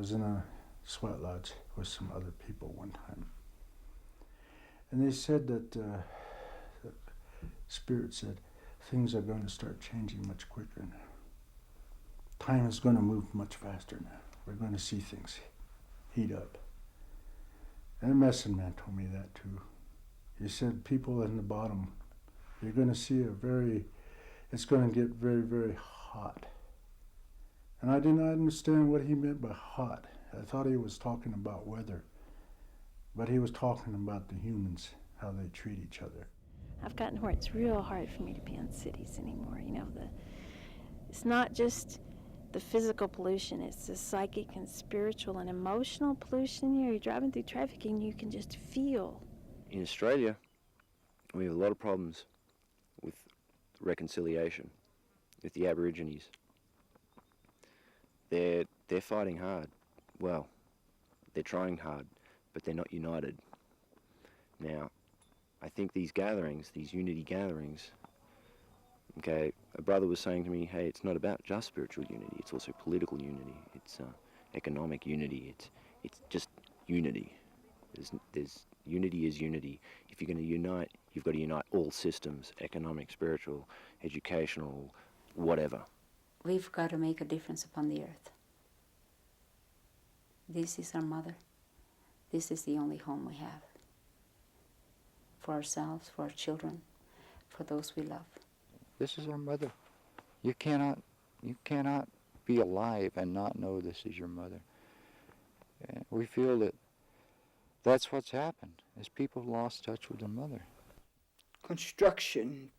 was in a sweat lodge with some other people one time. And they said that the Spirit said things are going to start changing much quicker now. Time is going to move much faster now. We're going to see things heat up. And a medicine man told me that too. He said people in the bottom, you're going to see it's going to get very, very hot. And I did not understand what he meant by hot. I thought he was talking about weather. But he was talking about the humans, how they treat each other. I've gotten where it's real hard for me to be in cities anymore. It's not just the physical pollution, it's the psychic and spiritual and emotional pollution. You're driving through traffic and you can just feel. In Australia, we have a lot of problems with reconciliation with the Aborigines. They're fighting hard. Well, they're trying hard, but they're not united. Now, I think these gatherings, these unity gatherings, okay, a brother was saying to me, hey, it's not about just spiritual unity, it's also political unity, it's economic unity, it's just unity. There's unity is unity. If you're going to unite, you've got to unite all systems, economic, spiritual, educational, whatever. We've got to make a difference upon the earth. This is our mother. This is the only home we have. For ourselves, for our children, for those we love. This is our mother. You cannot be alive and not know this is your mother. And we feel that that's what's happened, is people have lost touch with their mother. Construction,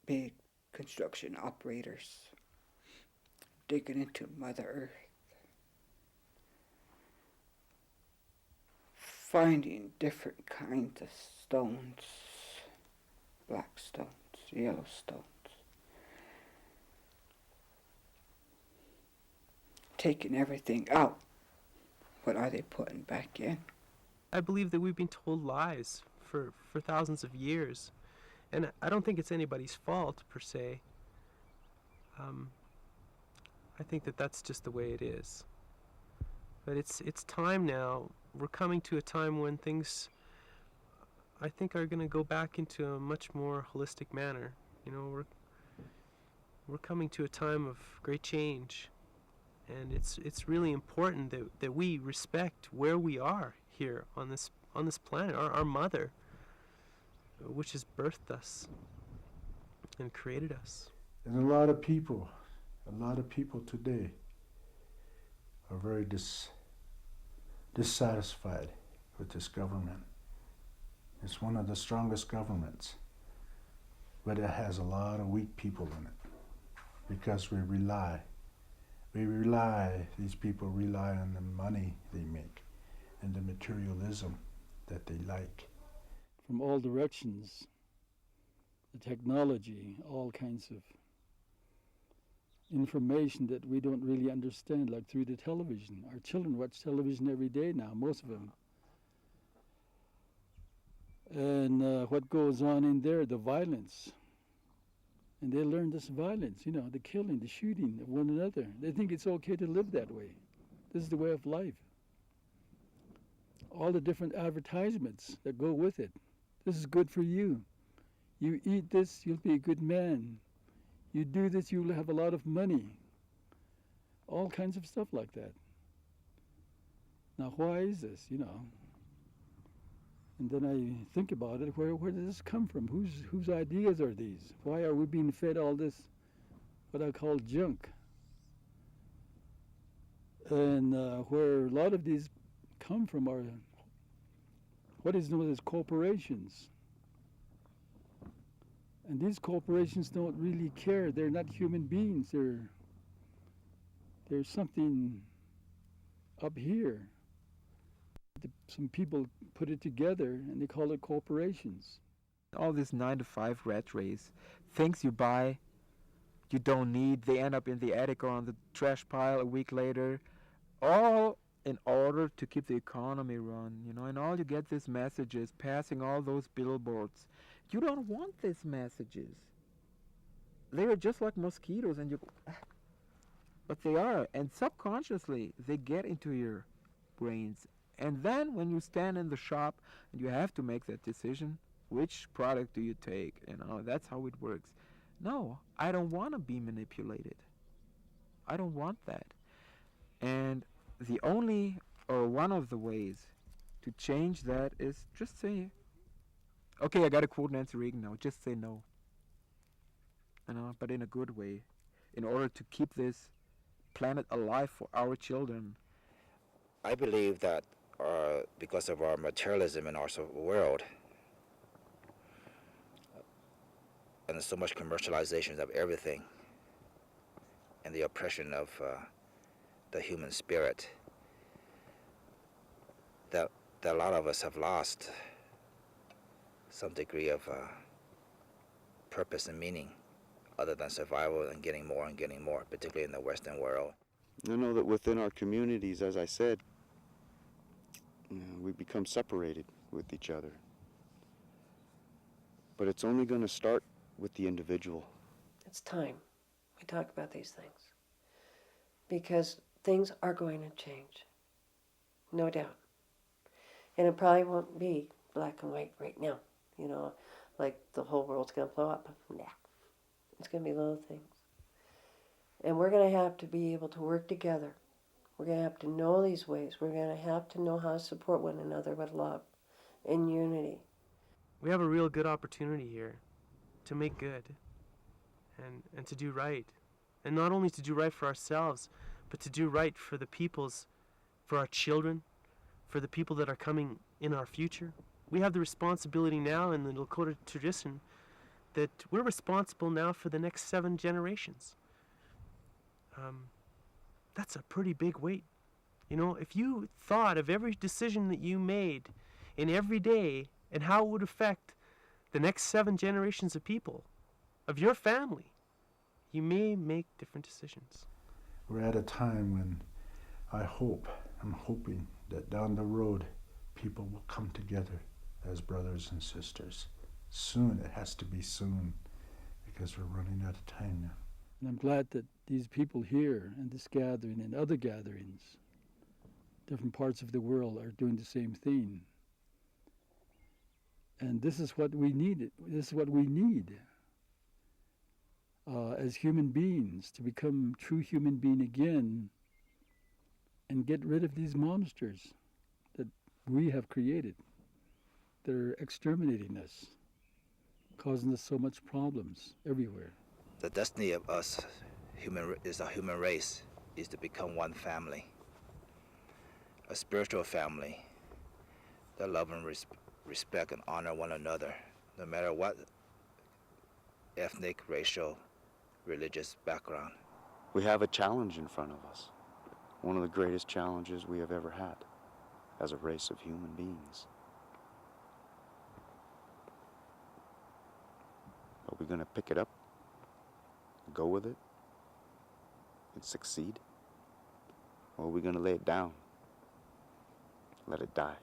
big construction operators digging into Mother Earth, finding different kinds of stones, black stones, yellow stones, taking everything out. What are they putting back in? I believe that we've been told lies for thousands of years. And I don't think it's anybody's fault, per se. I think that that's just the way it is. But it's time now. We're coming to a time when things, I think, are going to go back into a much more holistic manner. We're coming to a time of great change. And it's really important that we respect where we are here on this planet, our mother, which has birthed us and created us. And a lot of people today are very dissatisfied with this government. It's one of the strongest governments, but it has a lot of weak people in it because these people rely on the money they make and the materialism that they like. From all directions, the technology, all kinds of information that we don't really understand, like through the television. Our children watch television every day now, most of them. And what goes on in there, the violence. And they learn this violence, the killing, the shooting of one another. They think it's okay to live that way. This is the way of life. All the different advertisements that go with it. This is good for you. You eat this, you'll be a good man. You do this, you'll have a lot of money. All kinds of stuff like that. Now, why is this, And then I think about it, where does this come from? Whose ideas are these? Why are we being fed all this, what I call junk? And where a lot of these come from are what is known as corporations. And these corporations don't really care. They're not human beings. There's something up here. Some people put it together and they call it corporations. All this 9-to-5 rat race, things you buy, you don't need, they end up in the attic or on the trash pile a week later, all in order to keep the economy run, and all you get these messages passing all those billboards. You don't want these messages. They are just like mosquitoes, and But they are, and subconsciously they get into your brains. And then when you stand in the shop and you have to make that decision, which product do you take? That's how it works. No, I don't want to be manipulated. I don't want that. And the only or one of the ways to change that is just say, okay, I got to quote Nancy Reagan now, just say no. But in a good way, in order to keep this planet alive for our children. I believe that because of our materialism in our world and so much commercialization of everything and the oppression of the human spirit, that a lot of us have lost some degree of purpose and meaning other than survival and getting more, particularly in the Western world. I know that within our communities, as I said, we become separated with each other. But it's only going to start with the individual. It's time we talk about these things, because things are going to change, no doubt. And it probably won't be black and white right now, like the whole world's going to blow up. Nah. It's going to be little things. And we're going to have to be able to work together. We're going to have to know these ways. We're going to have to know how to support one another with love and unity. We have a real good opportunity here to make good and to do right. And not only to do right for ourselves, but to do right for the peoples, for our children, for the people that are coming in our future. We have the responsibility now in the Lakota tradition that we're responsible now for the next 7 generations. That's a pretty big weight. If you thought of every decision that you made in every day and how it would affect the next 7 generations of people, of your family, you may make different decisions. We're at a time when I'm hoping that down the road people will come together as brothers and sisters. Soon, it has to be soon, because we're running out of time now. And I'm glad that these people here in this gathering and other gatherings, different parts of the world, are doing the same thing. And this is what we need. This is what we need as human beings, to become true human being again and get rid of these monsters that we have created. They're exterminating us, causing us so much problems everywhere. The destiny of us, the human race, is to become one family, a spiritual family that love and respect and honor one another, no matter what ethnic, racial, religious background. We have a challenge in front of us, one of the greatest challenges we have ever had as a race of human beings. Are we going to pick it up, go with it, and succeed? Or are we going to lay it down, let it die?